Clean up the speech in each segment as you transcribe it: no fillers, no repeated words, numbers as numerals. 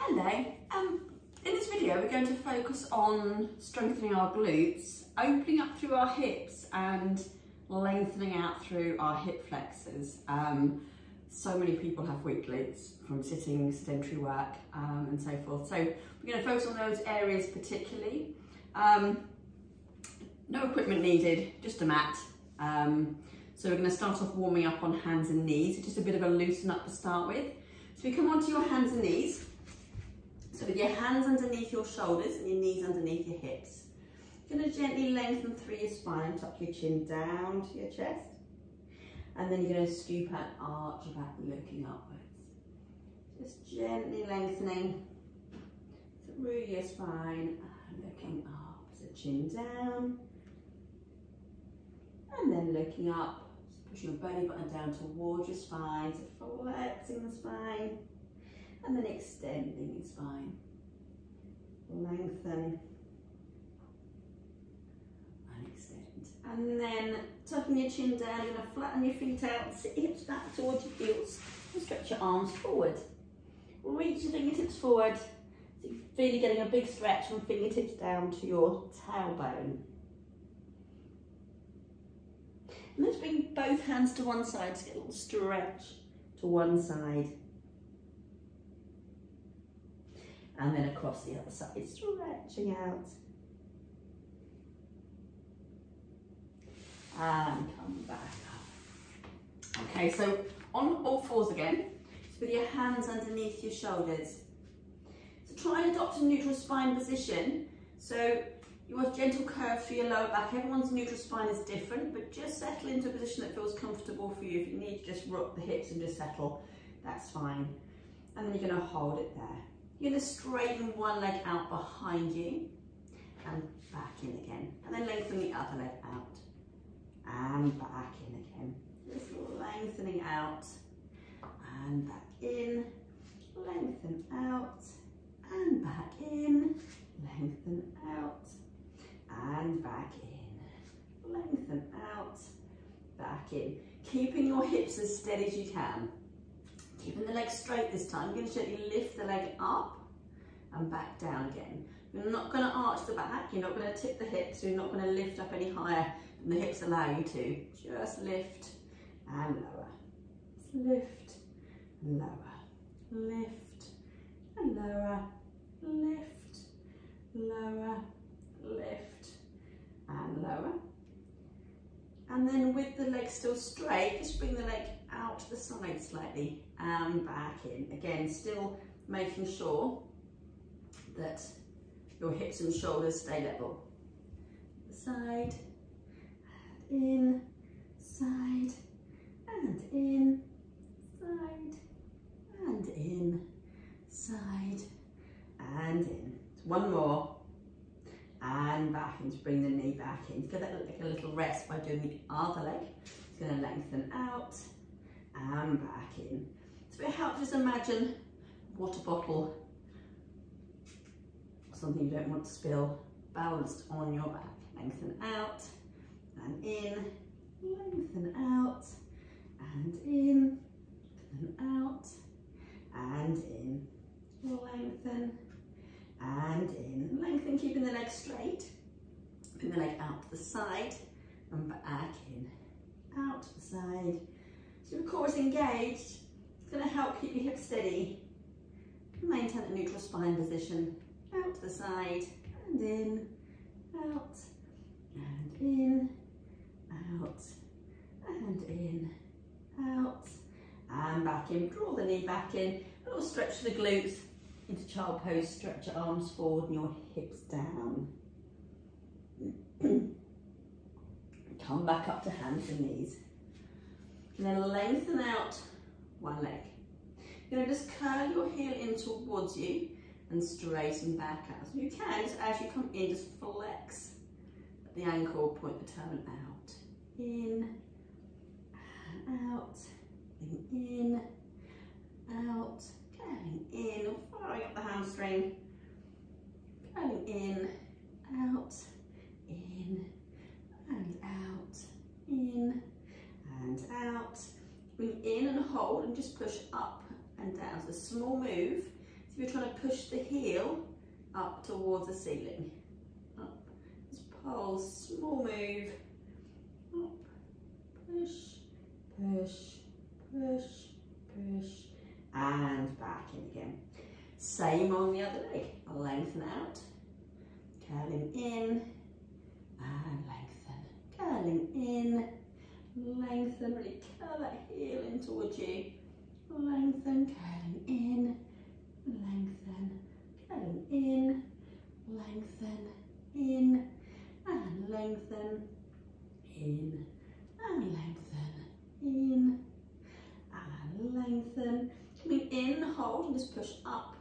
Hello, in this video we're going to focus on strengthening our glutes, opening up through our hips and lengthening out through our hip flexors. So many people have weak glutes from sitting, sedentary work and so forth. So we're going to focus on those areas particularly. No equipment needed, just a mat. So we're going to start off warming up on hands and knees, just a bit of a loosen up to start with. So we come onto your hands and knees. So with your hands underneath your shoulders and your knees underneath your hips. You're going to gently lengthen through your spine, tuck your chin down to your chest. And then you're going to scoop and arch your back, looking upwards. Just gently lengthening through your spine, looking up. So chin down. And then looking up, pushing your belly button down towards your spine, so flexing the spine. And then extending your spine. Lengthen. And extend. And then tucking your chin down, you're going to flatten your feet out, sit your hips back towards your heels, and stretch your arms forward. Reach your fingertips forward, so you feel you're getting a big stretch from fingertips down to your tailbone. And let's bring both hands to one side to get a little stretch to one side. And then across the other side, stretching out. And come back up. Okay, so on all fours again, so with your hands underneath your shoulders. So try and adopt a neutral spine position. So you want gentle curve through your lower back. Everyone's neutral spine is different, but just settle into a position that feels comfortable for you. If you need to just rock the hips and just settle, that's fine. And then you're going to hold it there. You're going to straighten one leg out behind you and back in again. And then lengthen the other leg out and back in again. Just lengthening out and back in, lengthen out and back in, lengthen out and back in, lengthen out, back in. Keeping your hips as steady as you can. Keeping the leg straight this time. You're going to gently lift the leg up and back down again. You're not going to arch the back, you're not going to tip the hips, you're not going to lift up any higher than the hips allow you to. Just lift and lower. Lift and lower. Lift and lower. Lift, lower, lift and lower. And then with the leg still straight, just bring the leg out to the side slightly and back in. Again, still making sure that your hips and shoulders stay level. Side and in, side and in, side and in, side and in. One more. And back in to bring the knee back in. Give that like a little rest by doing the other leg. It's going to lengthen out and back in. So it helps, just imagine a water bottle, something you don't want to spill, balanced on your back. Lengthen out and in, lengthen out and in, lengthen out and in, lengthen and in. Lengthen, keeping the leg straight. Bring the leg out to the side and back in. Out to the side. So your core is engaged. It's going to help keep your hips steady. Maintain a neutral spine position. Out to the side and in. Out and in. Out and in. Out and back in. Draw the knee back in. A little stretch to the glutes. Into child pose, stretch your arms forward and your hips down. Come back up to hands and knees. And then lengthen out one leg. You're going to just curl your heel in towards you and straighten back out. So you can, just as you come in, just flex at the ankle, point the toe out. In and out, in, out. Going in, firing up the hamstring, going in, out, in, and out, in, and out. Bring in and hold and just push up and down. So a small move. So you're trying to push the heel up towards the ceiling. Up, just pulse, small move. Up, push, push, push, push, and back in again. Same on the other leg. Lengthen out, curling in, and lengthen. Curling in, lengthen, really curl that heel in towards you. Lengthen, curling in, lengthen, curling in, lengthen, in, and lengthen, in, and lengthen, in, and lengthen. Coming in, hold, and just push up,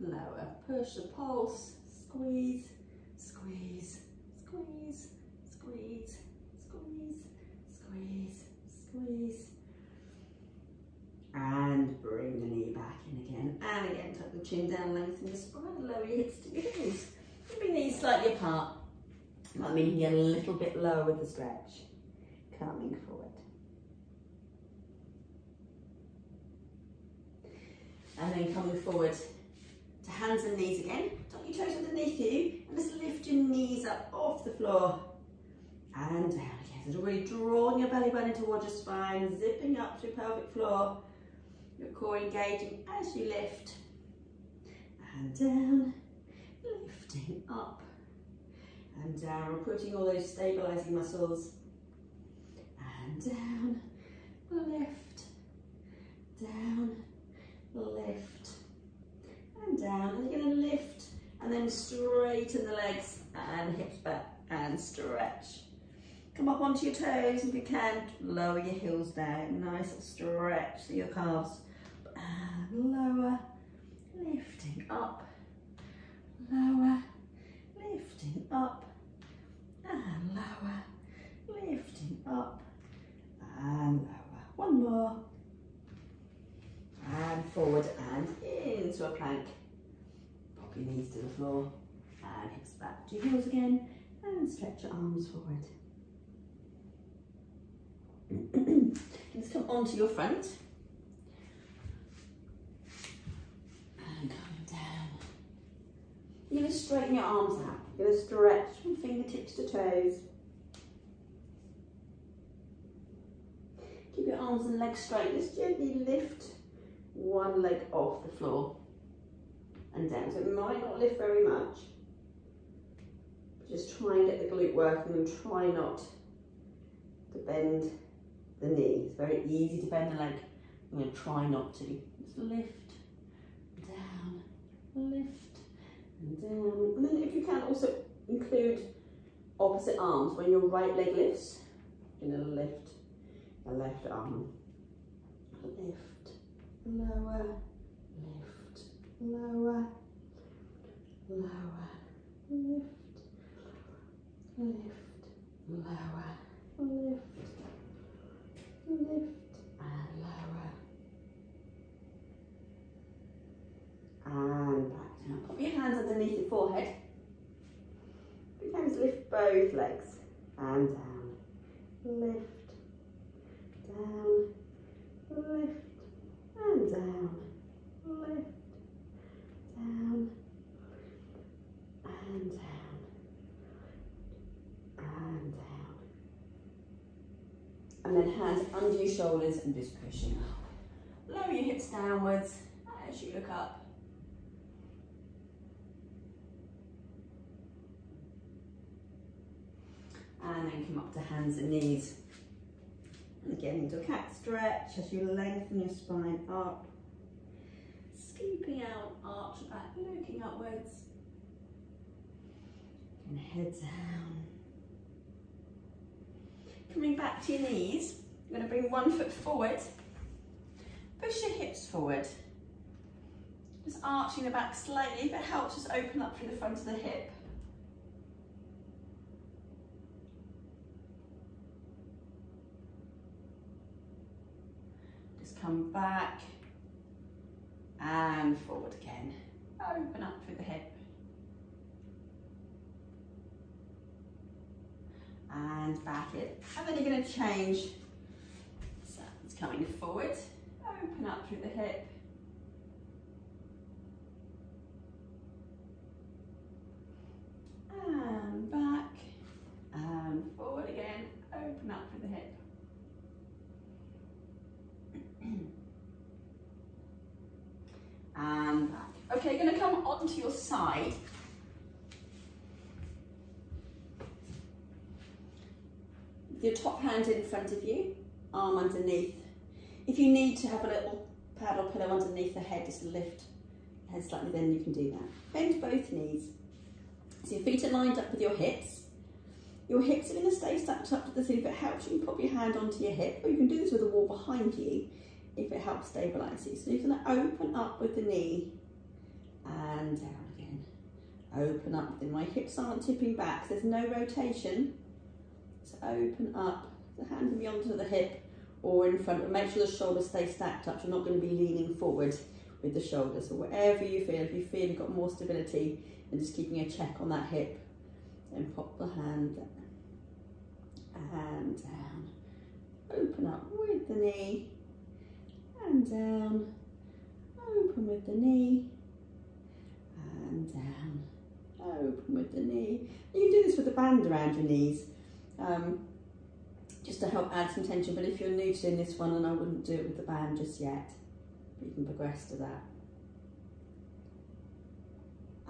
lower, push the pulse, squeeze, squeeze, squeeze, squeeze, squeeze, squeeze, squeeze. And bring the knee back in again. And again, tuck the chin down, lengthen your spine, lower your hips to your heels. Bring the knees slightly apart. Might mean you can get a little bit lower with the stretch. Coming forward. And then coming forward to hands and knees again. Tuck your toes underneath you and just lift your knees up off the floor. And down again. So really drawing your belly button towards your spine, zipping up through pelvic floor. Your core engaging as you lift. And down, lifting up. And down, recruiting all those stabilizing muscles. And down, lift, down, lift, and down. And you're going to lift and then straighten the legs and hips back and stretch. Come up onto your toes if you can. Lower your heels down. Nice stretch to your calves. And lower, lifting up, lower, lifting up, and lower, lifting up, and lower. One more. And forward and into a plank. Pop your knees to the floor and hips back to your heels again and stretch your arms forward. Just come onto your front and coming down. You're going to straighten your arms out. You're going to stretch from fingertips to toes. Keep your arms and legs straight. Just gently lift one leg off the floor and down. So it might not lift very much. Just try and get the glute working and try not to bend the knee. It's very easy to bend the leg. I'm going to try not to. Just lift, down, lift, and down. And then if you can, also include opposite arms. When your right leg lifts, you're going to lift the left arm. Lift, lower, lift, lower, lower, lift, lift, lower, lift, lift, and lower, and back down. Put your hands underneath your forehead. You can just lift both legs and down, lift, down, lift, and down, lift, down, and down, and down. And then hands under your shoulders and just pushing up. Lower your hips downwards as you look up. And then come up to hands and knees. And again into a cat stretch as you lengthen your spine up. Scooping out, arch back, looking upwards. And head down. Coming back to your knees, you're going to bring one foot forward. Push your hips forward. Just arching the back slightly. If it helps, just open up through the front of the hip. Just come back and forward again. Open up through the hip. And back in. And then you're going to change. So it's coming forward. Open up through the hip. and back. Okay, you're going to come onto your side. With your top hand in front of you, arm underneath. If you need to have a little pad or pillow underneath the head, just lift the head slightly, then you can do that. Bend both knees. So your feet are lined up with your hips. Your hips are going to stay stacked up to the ceiling. If it helps, you can pop your hand onto your hip, or you can do this with the wall behind you if it helps stabilise you. So you're going to open up with the knee and down again. Open up, then my hips aren't tipping back, so there's no rotation. So open up, the hand can be onto the hip or in front, but make sure the shoulders stay stacked up. You're not going to be leaning forward with the shoulders. So wherever you feel, if you feel you've got more stability, and just keeping a check on that hip, then pop the hand and down. Open up with the knee and down. Open with the knee and down. Open with the knee. You can do this with a band around your knees, just to help add some tension. But if you're new to this one, then I wouldn't do it with the band just yet. But you can progress to that.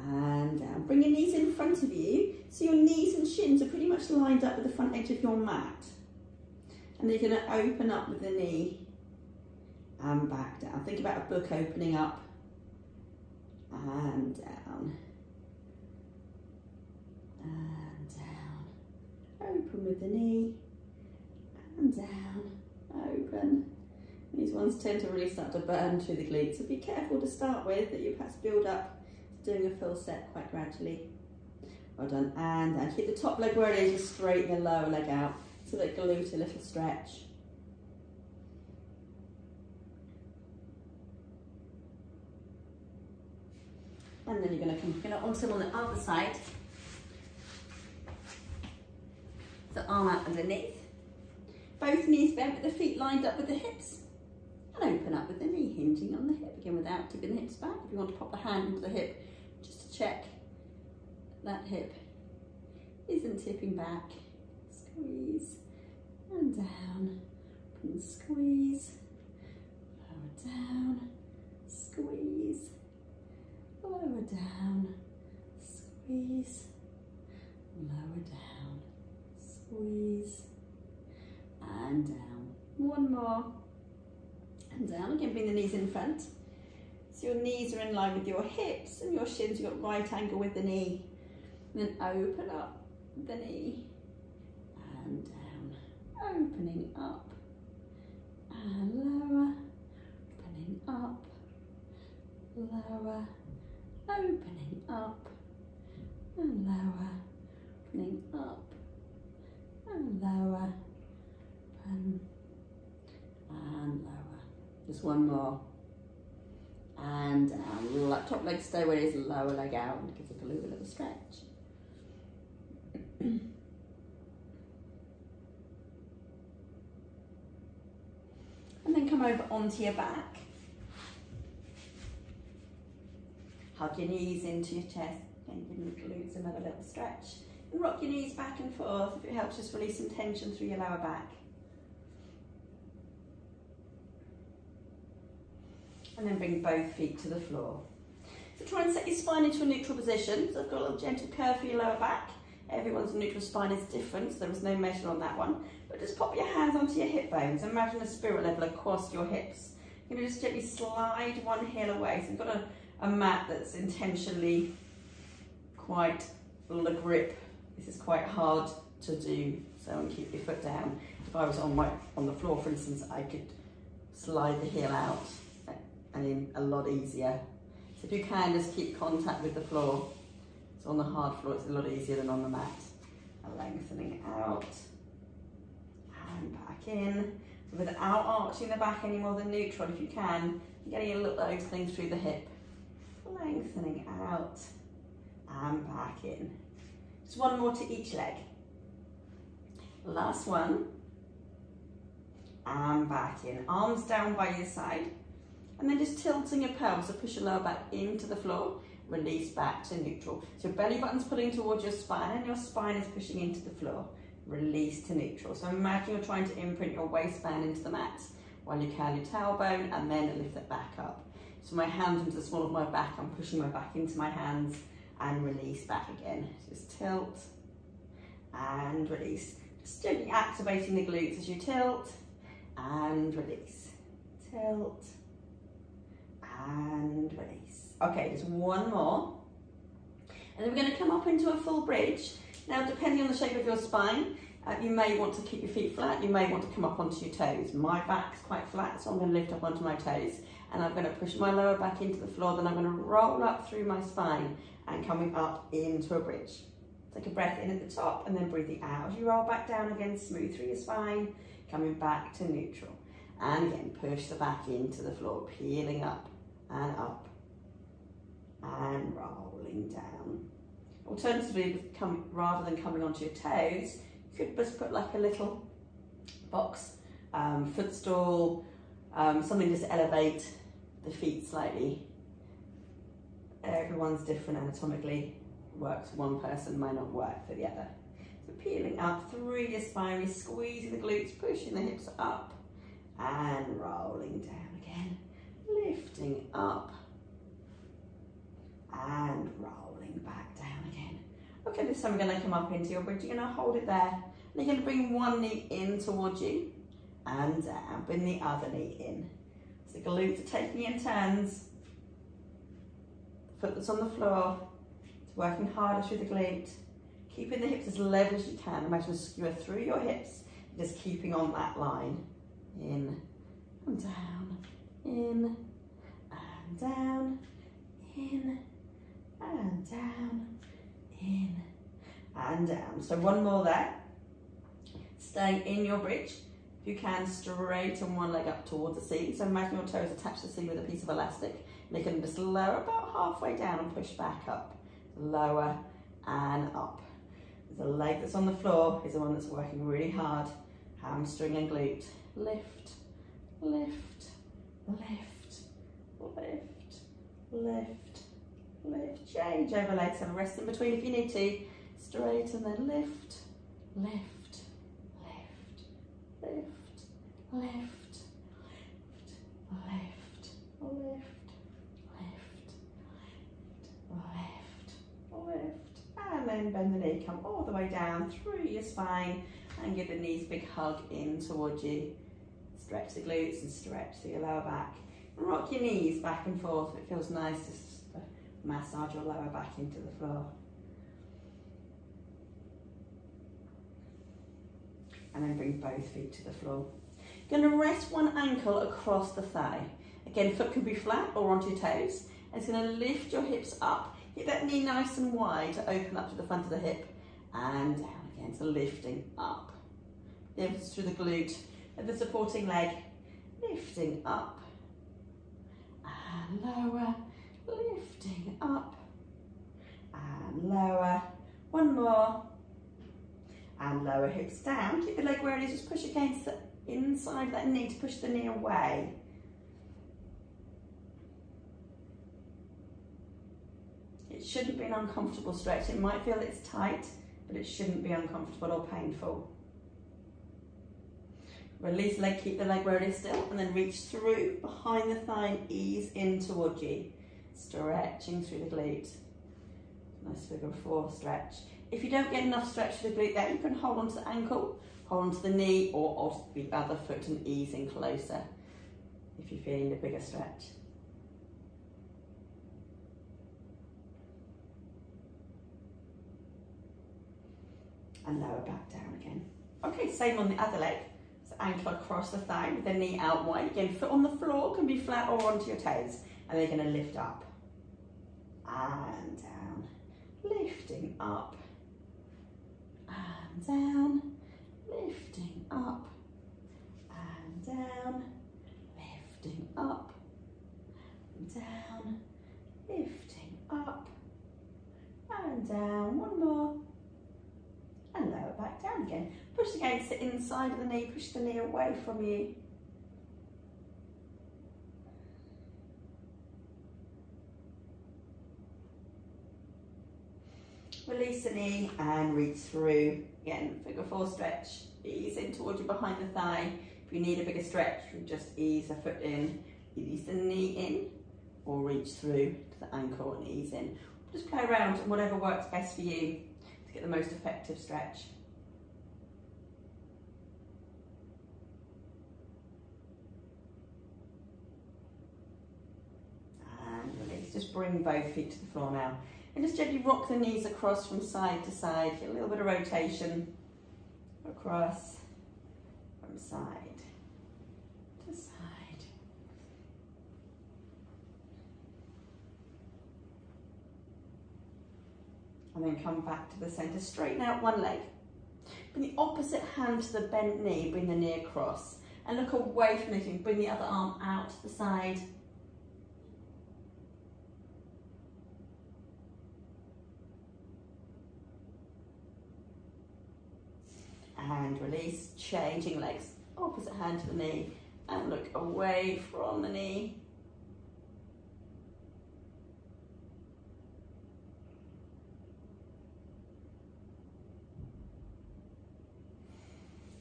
And down. Bring your knees in front of you, so your knees and shins are pretty much lined up with the front edge of your mat. And then you're going to open up with the knee and back down. Think about a book opening up and down. And down. Open with the knee and down. Open. These ones tend to really start to burn through the glutes, so be careful to start with, that you perhaps build up to doing a full set quite gradually. Well done. And down. Keep the top leg where it is, just straighten the lower leg out, so that glute a little stretch. And then you're going to come onto on the other side. So arm out underneath. Both knees bent with the feet lined up with the hips. And open up with the knee hinging on the hip. Again, without tipping the hips back. If you want to pop the hand into the hip, just to check that hip isn't tipping back. Squeeze and down. And squeeze. Lower down. Squeeze. Lower down. Squeeze. Lower down. Squeeze. And down. One more. And down. Again, bring the knees in front. So your knees are in line with your hips and your shins. You've got right angle with the knee. And then open up the knee. And down. Opening up. And lower. Opening up. Lower. Opening up. And lower. Opening up. And lower. And lower. Just one more. And down. Top leg stay where it is, lower leg out, and give the glute a little stretch. And then come over onto your back. Hug your knees into your chest, and give your glutes another little stretch. And rock your knees back and forth. If it helps, just release some tension through your lower back. And then bring both feet to the floor. So try and set your spine into a neutral position. So I've got a little gentle curve for your lower back. Everyone's neutral spine is different, so there is no measure on that one. But just pop your hands onto your hip bones. Imagine a spirit level across your hips. You're going to just gently slide one heel away. So you've got a mat that's intentionally quite full of grip. This is quite hard to do, so keep your foot down. If I was on the floor, for instance, I could slide the heel out and in a lot easier. So if you can, just keep contact with the floor. So on the hard floor, it's a lot easier than on the mat. And lengthening out and back in. So without arching the back any more than neutral, if you can, getting a little opening through the hip. Lengthening out and back in. Just one more to each leg. Last one. And back in. Arms down by your side. And then just tilting your pelvis, so push your lower back into the floor, release back to neutral. So your belly button's pulling towards your spine and your spine is pushing into the floor. Release to neutral. So imagine you're trying to imprint your waistband into the mat while you curl your tailbone and then lift it back up. So my hands into the small of my back, I'm pushing my back into my hands and release back again. Just tilt and release. Just gently activating the glutes as you tilt and release. Tilt and release. Okay, just one more. And then we're going to come up into a full bridge. Now, depending on the shape of your spine, you may want to keep your feet flat, you may want to come up onto your toes. My back's quite flat, so I'm going to lift up onto my toes. And I'm going to push my lower back into the floor, then I'm going to roll up through my spine and coming up into a bridge. Take a breath in at the top and then breathing out. As you roll back down again, smooth through your spine, coming back to neutral. And again, push the back into the floor, peeling up and rolling down. Alternatively, rather than coming onto your toes, you could just put like a little box, footstool, something just to elevate the feet slightly. Everyone's different anatomically. Works for one person, might not work for the other. So peeling up through your spine, you're squeezing the glutes, pushing the hips up and rolling down again. Lifting up and rolling back down again. Okay, this time we're going to come up into your bridge. You're going to hold it there. And you're going to bring one knee in towards you and down. Bring the other knee in. So the glutes are taking in turns. The foot that's on the floor is working harder through the glute. Keeping the hips as level as you can. Imagine a skewer through your hips. Just keeping on that line. In and down. In and down. In and down. In and down. So one more there. Staying in your bridge. If you can, straighten one leg up towards the seat. So imagine your toes attached to the seat with a piece of elastic. And you can just lower about halfway down and push back up. Lower and up. The leg that's on the floor is the one that's working really hard. Hamstring and glute. Lift, lift, lift, lift, lift, lift. Change over legs and rest in between if you need to. Straighten, then lift, lift, lift, lift, lift, lift, lift, lift, lift, and then bend the knee, come all the way down through your spine and give the knees a big hug in towards you. Stretch the glutes and stretch through your lower back. And rock your knees back and forth. It feels nice just to massage your lower back into the floor. And then bring both feet to the floor. You're going to rest one ankle across the thigh. Again, foot can be flat or onto your toes. And it's going to lift your hips up. Get that knee nice and wide to open up to the front of the hip. And down again, so lifting up. The emphasis through the glute and the supporting leg. Lifting up. And lower. Lifting up. And lower. One more. And lower hips down. Keep the leg where it is. Just push against the inside of that knee to push the knee away. It shouldn't be an uncomfortable stretch. It might feel it's tight, but it shouldn't be uncomfortable or painful. Release the leg, keep the leg where it is still, and then reach through behind the thigh and ease in towards you. Stretching through the glute. Nice figure 4 stretch. If you don't get enough stretch through the glute there, you can hold onto the ankle, hold onto the knee, or onto the other foot and ease in closer if you're feeling a bigger stretch. And lower back down again. Okay, same on the other leg. So ankle across the thigh with the knee out wide. Again, foot on the floor, can be flat or onto your toes. And they're going to lift up and down. Lifting up and down. Lifting up and down. Lifting up and down. Lifting up and down. One more. And lower back down again. Push against the inside of the knee, push the knee away from you. Release the knee and reach through. Again, figure 4 stretch. Ease in towards you behind the thigh. If you need a bigger stretch, you just ease the foot in. Ease the knee in. or reach through to the ankle and ease in. Just play around whatever works best for you to get the most effective stretch. And release. Just bring both feet to the floor now. And just gently rock the knees across from side to side. Get a little bit of rotation across from side to side. And then come back to the centre. Straighten out one leg. Bring the opposite hand to the bent knee. Bring the knee across. And look away from it. Bring the other arm out to the side. And release, changing legs, opposite hand to the knee, and look away from the knee.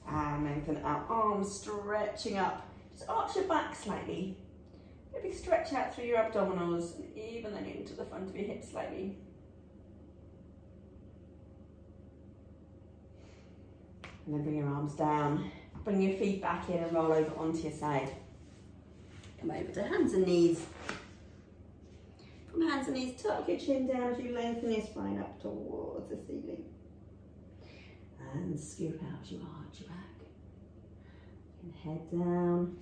And lengthen our arms, stretching up. Just arch your back slightly. Maybe stretch out through your abdominals, and even then into the front of your hips slightly. And then bring your arms down, bring your feet back in and roll over onto your side. Come over to hands and knees. From hands and knees, tuck your chin down as you lengthen your spine up towards the ceiling. And scoop out as you arch your back. And head down,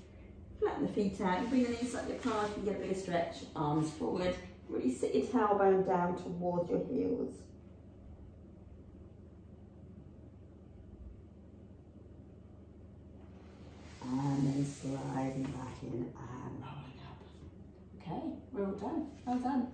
flatten the feet out, you bring the knees up your calves, you get a bigger stretch, arms forward. Really sit your tailbone down towards your heels. And then sliding back in and rolling up. Okay, we're all done. Well done.